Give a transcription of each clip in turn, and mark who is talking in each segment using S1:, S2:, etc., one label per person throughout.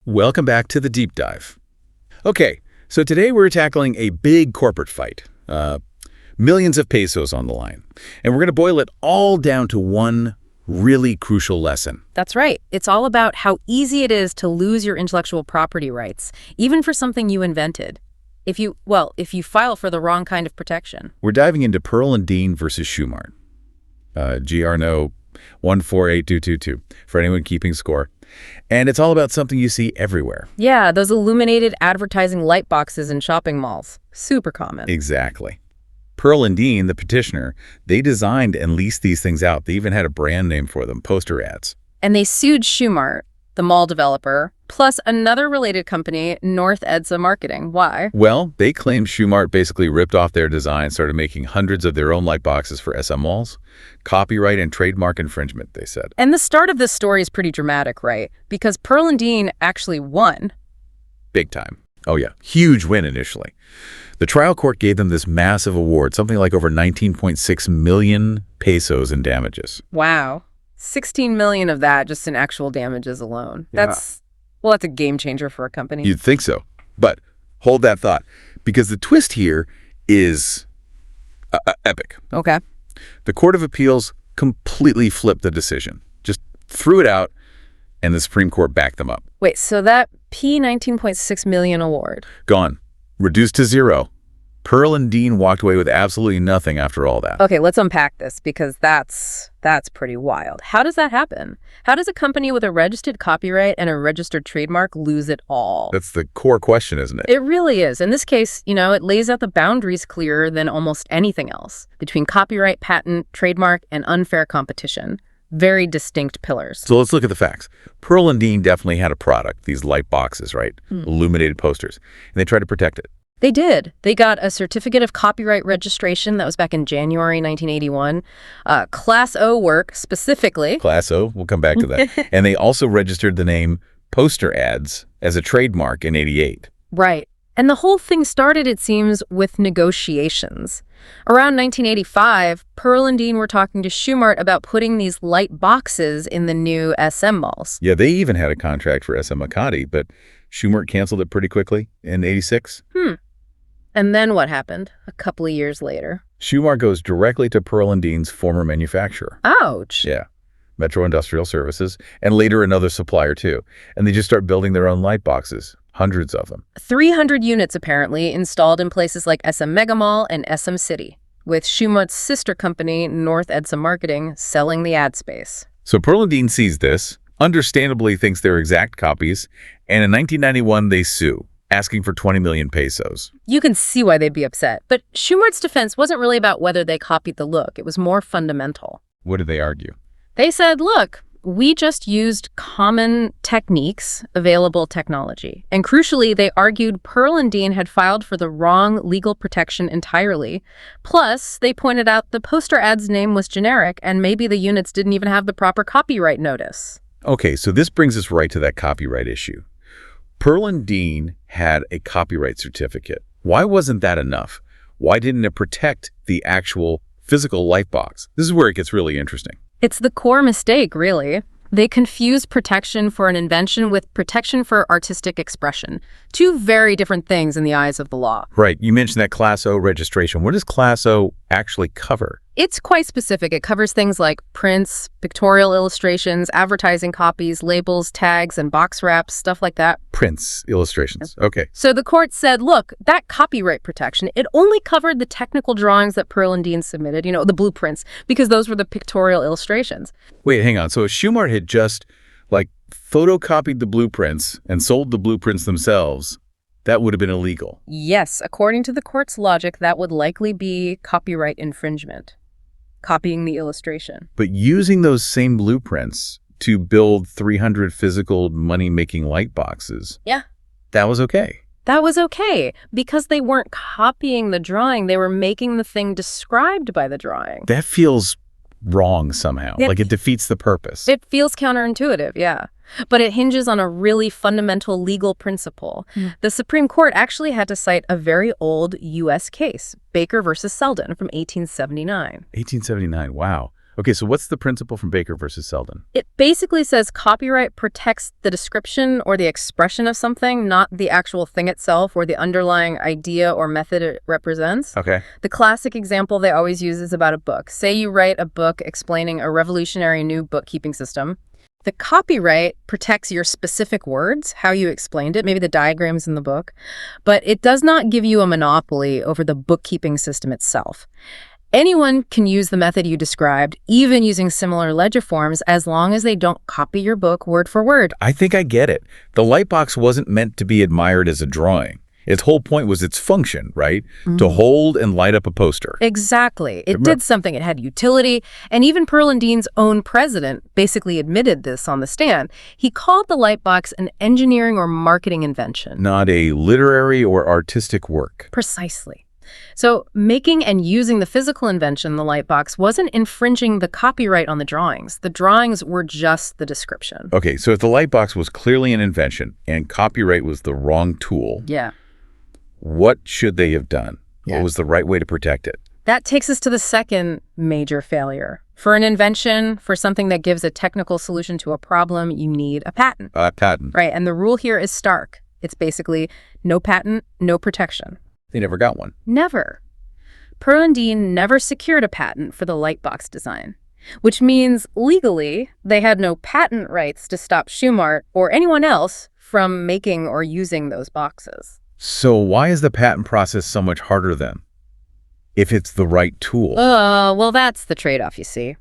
S1: Welcome back to the deep dive. Okay, so today we're tackling a big corporate fight. Millions of pesos on the line. And we're going to boil it all down to one really crucial lesson.
S2: That's right. It's all about how easy it is to lose your intellectual property rights, even for something you invented. If you file for the wrong kind of protection.
S1: We're diving into Pearl Dean versus Schumart. GR no 148222 for anyone keeping score. And it's all about something you see everywhere.
S2: Yeah, those illuminated advertising light boxes in shopping malls. Super common.
S1: Exactly. Pearl and Dean, the petitioner, they designed and leased these things out. They even had a brand name for them, poster ads.
S2: And they sued Schumart, the mall developer, plus another related company, North EDSA Marketing. Why?
S1: Well, they claim Schumart basically ripped off their design, started making hundreds of their own light boxes for SM malls. Copyright and trademark infringement, they said.
S2: And the start of this story is pretty dramatic, right? Because Pearl and Dean actually won.
S1: Big time. Oh yeah, huge win initially. The trial court gave them this massive award, something like over 19.6 million pesos in damages.
S2: Wow. 16 million of that just in actual damages alone.
S1: Yeah.
S2: That's a game changer for a company.
S1: You'd think so. But hold that thought, because the twist here is epic.
S2: Okay.
S1: The Court of Appeals completely flipped the decision, just threw it out, and the Supreme Court backed them up.
S2: Wait, so that $19.6 million award?
S1: Gone. Reduced to zero. Pearl and Dean walked away with absolutely nothing after all that.
S2: Okay, let's unpack this because that's pretty wild. How does that happen? How does a company with a registered copyright and a registered trademark lose it all?
S1: That's the core question, isn't it?
S2: It really is. In this case, it lays out the boundaries clearer than almost anything else between copyright, patent, trademark, and unfair competition. Very distinct pillars.
S1: So let's look at the facts. Pearl and Dean definitely had a product, these light boxes, right? Illuminated posters. And they tried to protect it.
S2: They did. They got a certificate of copyright registration. That was back in January 1981. Class O work, specifically.
S1: Class O, we'll come back to that. And they also registered the name Poster Ads as a trademark in '88.
S2: Right. And the whole thing started, it seems, with negotiations. Around 1985, Pearl and Dean were talking to Schumart about putting these light boxes in the new SM malls.
S1: Yeah, they even had a contract for SM Makati, but Schumart canceled it pretty quickly in '86.
S2: And then what happened a couple of years later?
S1: Schumart goes directly to Pearl and Dean's former manufacturer.
S2: Ouch.
S1: Yeah, Metro Industrial Services, and later another supplier too. And they just start building their own light boxes, hundreds of them.
S2: 300 units apparently installed in places like SM Mega Mall and SM City, with Schumart's sister company, North EDSA Marketing, selling the ad space.
S1: So Pearl and Dean sees this, understandably thinks they're exact copies, and in 1991 they sue, asking for 20 million pesos.
S2: You can see why they'd be upset. But Schumart's defense wasn't really about whether they copied the look. It was more fundamental.
S1: What did they argue?
S2: They said, look, we just used common techniques, available technology. And crucially, they argued Pearl and Dean had filed for the wrong legal protection entirely. Plus, they pointed out the poster ad's name was generic, and maybe the units didn't even have the proper copyright notice.
S1: Okay, so this brings us right to that copyright issue. Pearl and Dean had a copyright certificate. Why wasn't that enough? Why didn't it protect the actual physical light box? This is where it gets really interesting.
S2: It's the core mistake, really. They confuse protection for an invention with protection for artistic expression. Two very different things in the eyes of the law.
S1: Right. You mentioned that Class O registration. What does Class O actually cover?
S2: It's quite specific. It covers things like prints, pictorial illustrations, advertising copies, labels, tags, and box wraps, stuff like that.
S1: Prints, illustrations. Okay.
S2: So the court said, look, that copyright protection, it only covered the technical drawings that Pearl and Dean submitted, the blueprints, because those were the pictorial illustrations.
S1: Wait, hang on. So if Schumart had just, photocopied the blueprints and sold the blueprints themselves, that would have been illegal.
S2: Yes, according to the court's logic, that would likely be copyright infringement. Copying the illustration.
S1: But using those same blueprints to build 300 physical money-making light boxes,
S2: yeah,
S1: that was okay.
S2: That was okay, because they weren't copying the drawing. They were making the thing described by the drawing.
S1: That feels wrong somehow. It defeats the purpose.
S2: It feels counterintuitive, yeah. But it hinges on a really fundamental legal principle. The Supreme Court actually had to cite a very old U.S. case, Baker versus Selden from 1879.
S1: 1879, wow. Okay, so what's the principle from Baker versus Selden?
S2: It basically says copyright protects the description or the expression of something, not the actual thing itself or the underlying idea or method it represents.
S1: Okay.
S2: The classic example they always use is about a book. Say you write a book explaining a revolutionary new bookkeeping system. The copyright protects your specific words, how you explained it, maybe the diagrams in the book, but it does not give you a monopoly over the bookkeeping system itself. Anyone can use the method you described, even using similar ledger forms, as long as they don't copy your book word for word.
S1: I think I get it. The lightbox wasn't meant to be admired as a drawing. Its whole point was its function, right? To hold and light up a poster.
S2: Exactly. It did something. It had utility. And even Pearl Dean's own president basically admitted this on the stand. He called the lightbox an engineering or marketing invention.
S1: Not a literary or artistic work.
S2: Precisely. So making and using the physical invention, the lightbox, wasn't infringing the copyright on the drawings. The drawings were just the description.
S1: Okay, so if the lightbox was clearly an invention and copyright was the wrong tool,
S2: Yeah.
S1: what should they have done?
S2: Yeah.
S1: What was the right way to protect it?
S2: That takes us to the second major failure. For an invention, for something that gives a technical solution to a problem, you need a patent.
S1: Patent.
S2: Right, and the rule here is stark. It's basically no patent, no protection.
S1: They never got one.
S2: Never. Pearl Dean never secured a patent for the lightbox design, which means legally they had no patent rights to stop Shoemart or anyone else from making or using those boxes.
S1: So why is the patent process so much harder then? If it's the right tool.
S2: Well, that's the trade-off, you see.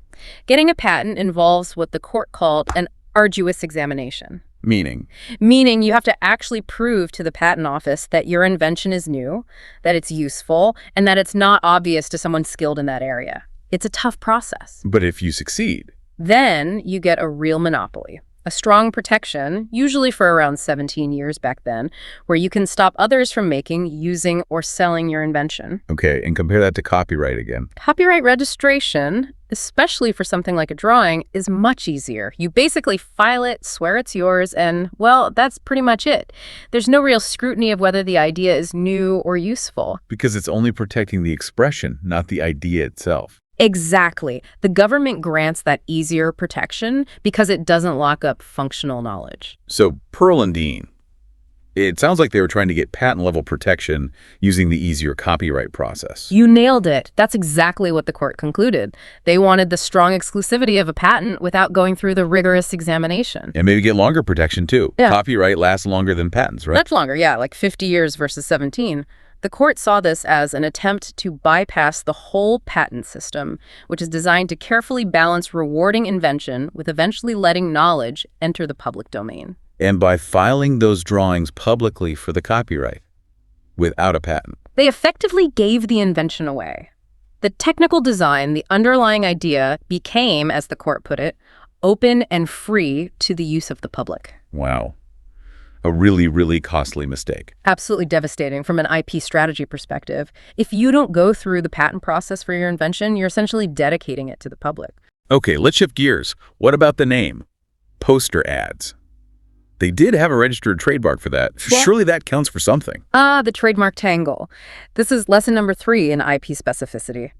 S2: Getting a patent involves what the court called an arduous examination.
S1: Meaning
S2: Meaning you have to actually prove to the patent office that your invention is new, that it's useful, and that it's not obvious to someone skilled in that area. It's a tough process.
S1: But if you succeed,
S2: Then you get a real monopoly, a strong protection, usually for around 17 years back then, where you can stop others from making, using, or selling your invention.
S1: okay, and compare that to copyright again.
S2: Copyright registration, especially for something like a drawing, is much easier. You basically file it, swear it's yours, and, well, that's pretty much it. There's no real scrutiny of whether the idea is new or useful.
S1: Because it's only protecting the expression, not the idea itself.
S2: Exactly. The government grants that easier protection because it doesn't lock up functional knowledge.
S1: So Pearl Dean, it sounds like they were trying to get patent-level protection using the easier copyright process.
S2: You nailed it. That's exactly what the court concluded. They wanted the strong exclusivity of a patent without going through the rigorous examination.
S1: And maybe get longer protection, too.
S2: Yeah.
S1: Copyright lasts longer than patents, right?
S2: Much longer, yeah, like 50 years versus 17. The court saw this as an attempt to bypass the whole patent system, which is designed to carefully balance rewarding invention with eventually letting knowledge enter the public domain.
S1: And by filing those drawings publicly for the copyright without a patent.
S2: They effectively gave the invention away. The technical design, the underlying idea, became, as the court put it, open and free to the use of the public.
S1: Wow. A really, really costly mistake.
S2: Absolutely devastating from an IP strategy perspective. If you don't go through the patent process for your invention, you're essentially dedicating it to the public.
S1: Okay, let's shift gears. What about the name? Poster ads. They did have a registered trademark for that.
S2: Yeah.
S1: Surely that counts for something.
S2: The trademark tangle. This is lesson number 3 in IP specificity.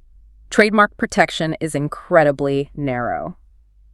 S2: Trademark protection is incredibly narrow.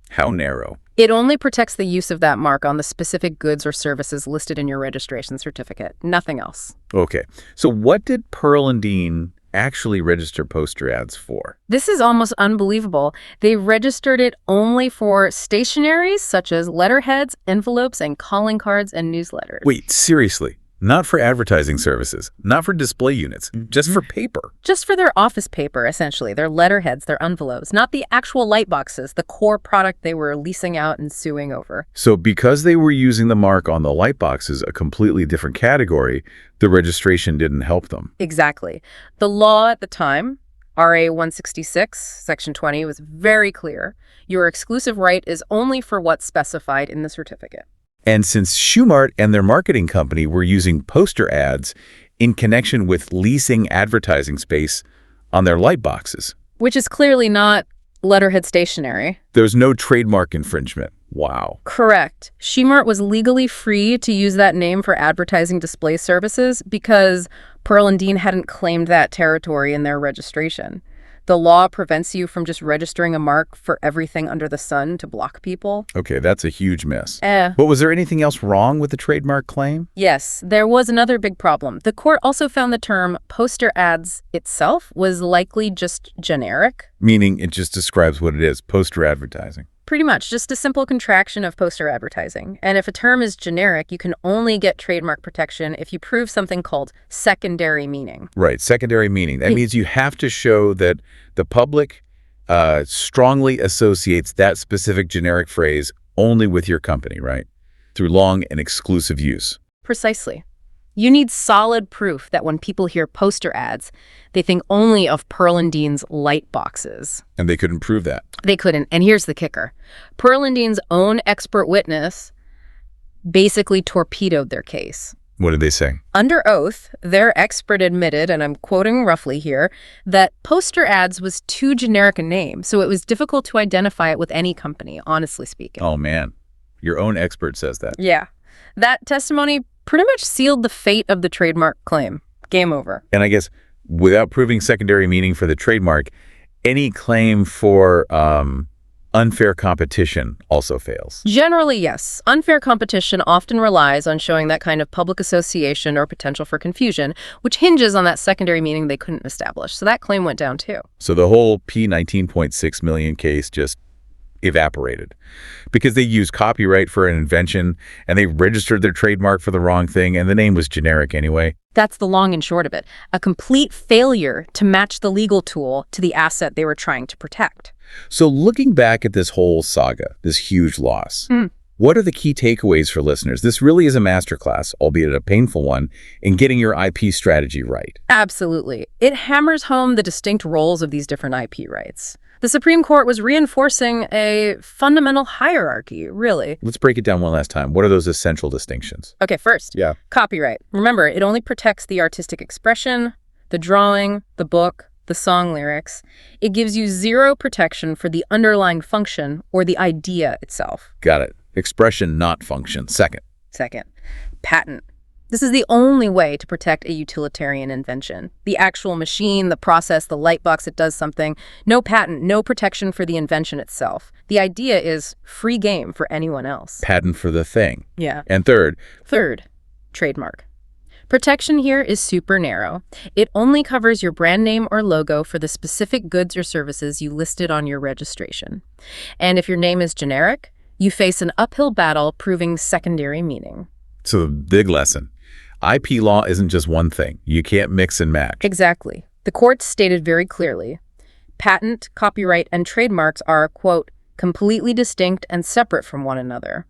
S1: How narrow?
S2: It only protects the use of that mark on the specific goods or services listed in your registration certificate, nothing else.
S1: Okay, so what did Pearl Dean actually register poster ads for?
S2: This is almost unbelievable. They registered it only for stationeries such as letterheads, envelopes, and calling cards and newsletters.
S1: Wait, seriously? Not for advertising services, not for display units, just for paper.
S2: Just for their office paper, essentially, their letterheads, their envelopes, not the actual light boxes, the core product they were leasing out and suing over.
S1: So because they were using the mark on the light boxes, a completely different category, the registration didn't help them.
S2: Exactly. The law at the time, RA 166, Section 20, was very clear. Your exclusive right is only for what's specified in the certificate.
S1: And since Shoemart and their marketing company were using poster ads in connection with leasing advertising space on their light boxes,
S2: Which is clearly not letterhead stationery.
S1: there's no trademark infringement. Wow.
S2: Correct. Shoemart was legally free to use that name for advertising display services because Pearl Dean hadn't claimed that territory in their registration. The law prevents you from just registering a mark for everything under the sun to block people.
S1: Okay, that's a huge miss.
S2: Eh.
S1: But was there anything else wrong with the trademark claim?
S2: Yes, there was another big problem. The court also found the term poster ads itself was likely just generic.
S1: Meaning it just describes what it is, poster advertising.
S2: Pretty much, just a simple contraction of poster advertising. And if a term is generic, you can only get trademark protection if you prove something called secondary meaning.
S1: Right, secondary meaning. That means you have to show that the public strongly associates that specific generic phrase only with your company, right? Through long and exclusive use.
S2: Precisely. You need solid proof that when people hear poster ads, they think only of Pearl Dean's light boxes.
S1: And they couldn't prove that.
S2: They couldn't. And here's the kicker. Pearl Dean's own expert witness basically torpedoed their case.
S1: What did they say?
S2: Under oath, their expert admitted, and I'm quoting roughly here, that poster ads was too generic a name, so it was difficult to identify it with any company, honestly speaking.
S1: Oh, man. Your own expert says that.
S2: Yeah. That testimony pretty much sealed the fate of the trademark claim. Game over.
S1: And I guess without proving secondary meaning for the trademark, any claim for unfair competition also fails.
S2: Generally, yes. Unfair competition often relies on showing that kind of public association or potential for confusion, which hinges on that secondary meaning they couldn't establish. So that claim went down too.
S1: So the whole P19.6 million case just evaporated because they used copyright for an invention and they registered their trademark for the wrong thing and the name was generic anyway.
S2: That's the long and short of it. A complete failure to match the legal tool to the asset they were trying to protect.
S1: So looking back at this whole saga, this huge loss, what are the key takeaways for listeners? This really is a masterclass, albeit a painful one, in getting your IP strategy right.
S2: Absolutely. It hammers home the distinct roles of these different IP rights. The Supreme Court was reinforcing a fundamental hierarchy, really.
S1: Let's break it down one last time. What are those essential distinctions?
S2: Okay, first,
S1: Yeah.
S2: copyright. Remember, it only protects the artistic expression, the drawing, the book, the song lyrics. It gives you zero protection for the underlying function or the idea itself.
S1: Got it. Expression, not function. Second.
S2: Second, patent. This is the only way to protect a utilitarian invention. The actual machine, the process, the light box, it does something. No patent, no protection for the invention itself. The idea is free game for anyone else.
S1: Patent for the thing.
S2: Yeah.
S1: And third,
S2: Trademark. Protection here is super narrow. It only covers your brand name or logo for the specific goods or services you listed on your registration. And if your name is generic, you face an uphill battle proving secondary meaning.
S1: so the big lesson. IP law isn't just one thing. You can't mix and match.
S2: Exactly. The court stated very clearly, patent, copyright, and trademarks are, quote, completely distinct and separate from one another.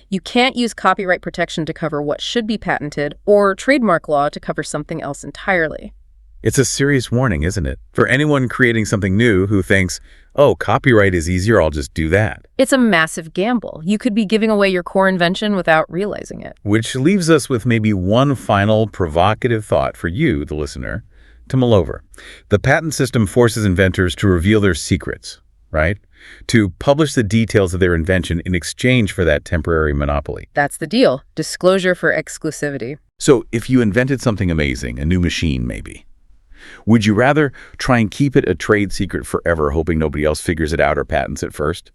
S2: You can't use copyright protection to cover what should be patented or trademark law to cover something else entirely.
S1: It's a serious warning, isn't it? For anyone creating something new who thinks, oh, copyright is easier, I'll just do that.
S2: It's a massive gamble. You could be giving away your core invention without realizing it.
S1: Which leaves us with maybe one final provocative thought for you, the listener, to mull over. The patent system forces inventors to reveal their secrets, right? To publish the details of their invention in exchange for that temporary monopoly.
S2: That's the deal. Disclosure for exclusivity.
S1: So if you invented something amazing, a new machine maybe, would you rather try and keep it a trade secret forever, hoping nobody else figures it out or patents it first?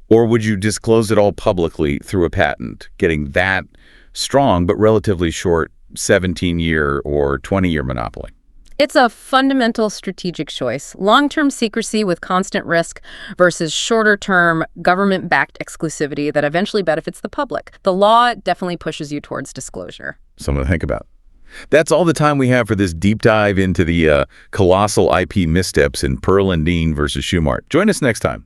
S1: Or would you disclose it all publicly through a patent, getting that strong but relatively short 17-year or 20-year monopoly?
S2: It's a fundamental strategic choice. Long-term secrecy with constant risk versus shorter-term government-backed exclusivity that eventually benefits the public. The law definitely pushes you towards disclosure.
S1: Something to think about. That's all the time we have for this deep dive into the colossal IP missteps in Pearl and Dean versus Schumart. Join us next time.